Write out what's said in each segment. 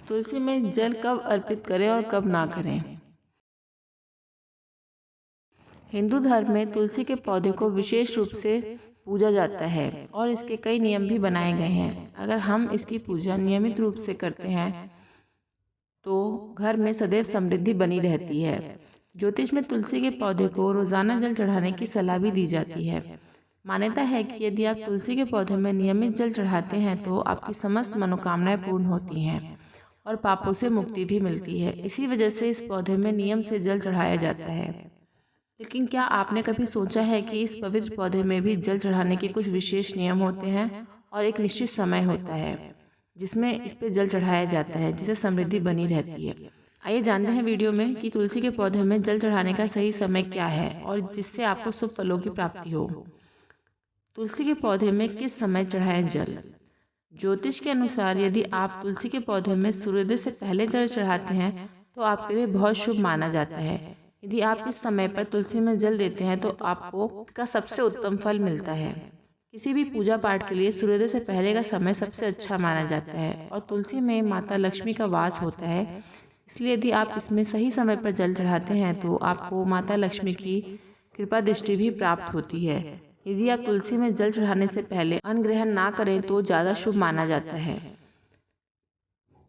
तुलसी में जल कब अर्पित करें और कब ना करें। हिंदू धर्म में तुलसी के पौधे को विशेष रूप से पूजा जाता है और इसके कई नियम भी बनाए गए हैं। अगर हम इसकी पूजा नियमित रूप से करते हैं तो घर में सदैव समृद्धि बनी रहती है। ज्योतिष में तुलसी के पौधे को रोजाना जल चढ़ाने की सलाह भी दी जाती है। मान्यता है कि यदि आप तुलसी के पौधे में नियमित जल चढ़ाते हैं तो आपकी समस्त मनोकामनाएं पूर्ण होती हैं और पापों से मुक्ति भी मिलती है। इसी वजह से इस पौधे में नियम से जल चढ़ाया जाता है। लेकिन क्या आपने कभी सोचा है कि इस पवित्र पौधे में भी जल चढ़ाने के कुछ विशेष नियम होते हैं और एक निश्चित समय होता है जिसमें इस पे जल चढ़ाया जाता है, जिससे समृद्धि बनी रहती है। आइए जानते हैं वीडियो में कि तुलसी के पौधे में जल चढ़ाने का सही समय क्या है और जिससे आपको शुभ फलों की प्राप्ति हो। तुलसी के पौधे में किस समय चढ़ाएं जल। ज्योतिष के अनुसार यदि आप तुलसी के पौधे में सूर्योदय से पहले जल चढ़ाते हैं तो आपके लिए बहुत शुभ माना जाता है। यदि आप इस समय पर तुलसी में जल देते हैं तो आपको इसका सबसे उत्तम फल मिलता है। किसी भी पूजा पाठ के लिए सूर्योदय से पहले का समय सबसे अच्छा माना जाता है और तुलसी में माता लक्ष्मी का वास होता है, इसलिए यदि आप इसमें सही समय पर जल चढ़ाते हैं तो आपको माता लक्ष्मी की कृपा दृष्टि भी प्राप्त होती है। यदि आप तुलसी में जल चढ़ाने से पहले अन्न ग्रहण ना करें तो ज़्यादा शुभ माना जाता है।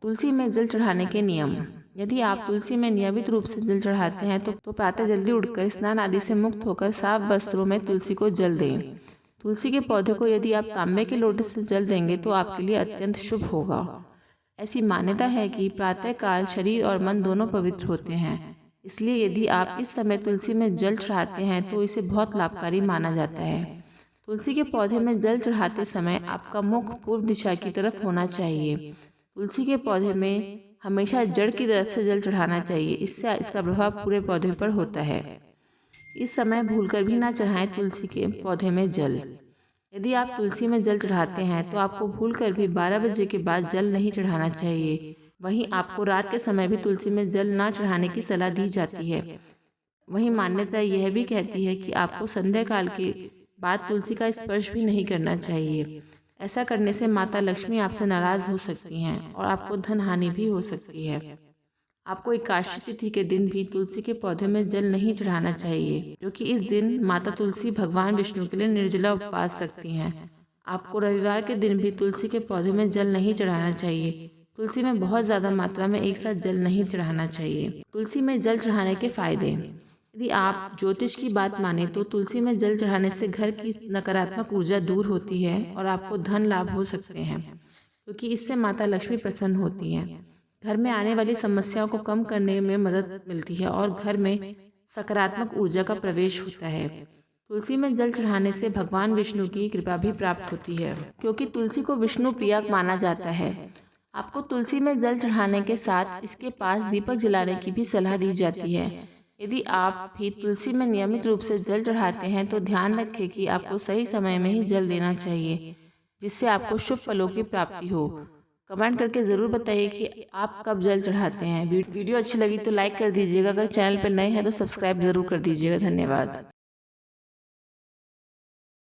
तुलसी में जल चढ़ाने के नियम। यदि आप तुलसी में नियमित रूप से जल चढ़ाते हैं तो प्रातः जल्दी उठकर स्नान आदि से मुक्त होकर साफ वस्त्रों में तुलसी को जल दें। तुलसी के पौधे को यदि आप तांबे के लोटे से जल देंगे तो आपके लिए अत्यंत शुभ होगा। ऐसी मान्यता है कि प्रातः काल शरीर और मन दोनों पवित्र होते हैं, इसलिए यदि आप इस समय तुलसी में जल चढ़ाते हैं तो इसे बहुत लाभकारी माना जाता है। तुलसी के पौधे में जल चढ़ाते समय आपका मुख पूर्व दिशा की तरफ होना चाहिए। तुलसी के पौधे में हमेशा जड़ की तरफ से जल चढ़ाना चाहिए, इससे इसका प्रभाव पूरे पौधे पर होता है। इस समय भूलकर भी ना चढ़ाएं तुलसी के पौधे में जल। यदि आप तुलसी में जल चढ़ाते हैं तो आपको भूलकर भी 12 बजे के बाद जल नहीं चढ़ाना चाहिए। वहीं आपको रात के समय भी तुलसी में जल ना चढ़ाने की सलाह दी जाती है। वहीं मान्यता यह भी कहती है कि आपको संध्या काल के बाद तुलसी का स्पर्श भी नहीं करना चाहिए। ऐसा करने से माता लक्ष्मी आपसे नाराज हो सकती हैं और आपको धन हानि भी हो सकती है। आपको एकादशी तिथि के दिन भी तुलसी के पौधे में जल नहीं चढ़ाना चाहिए, क्योंकि इस दिन माता तुलसी भगवान विष्णु के लिए निर्जला उपवास रखती हैं। आपको रविवार के दिन भी तुलसी के पौधे में जल नहीं चढ़ाना चाहिए। तुलसी में बहुत ज़्यादा मात्रा में एक साथ जल नहीं चढ़ाना चाहिए। तुलसी में जल चढ़ाने के फायदे। यदि आप ज्योतिष की बात माने तो तुलसी में जल चढ़ाने से घर की नकारात्मक ऊर्जा दूर होती है और आपको धन लाभ हो सकते हैं, क्योंकि इससे माता लक्ष्मी प्रसन्न होती हैं। घर में आने वाली समस्याओं को कम करने में मदद मिलती है और घर में सकारात्मक ऊर्जा का प्रवेश होता है। तुलसी में जल चढ़ाने से भगवान विष्णु की कृपा भी प्राप्त होती है, क्योंकि तुलसी को विष्णु प्रिय माना जाता है। आपको तुलसी में जल चढ़ाने के साथ इसके पास दीपक जलाने की भी सलाह दी जाती है। यदि आप भी तुलसी में नियमित रूप से जल चढ़ाते हैं तो ध्यान रखें कि आपको सही समय में ही जल देना चाहिए, जिससे आपको शुभ फलों की प्राप्ति हो। कमेंट करके ज़रूर बताइए कि आप कब जल चढ़ाते हैं। वीडियो अच्छी लगी तो लाइक कर दीजिएगा। अगर चैनल पर नए हैं तो सब्सक्राइब ज़रूर कर दीजिएगा। धन्यवाद।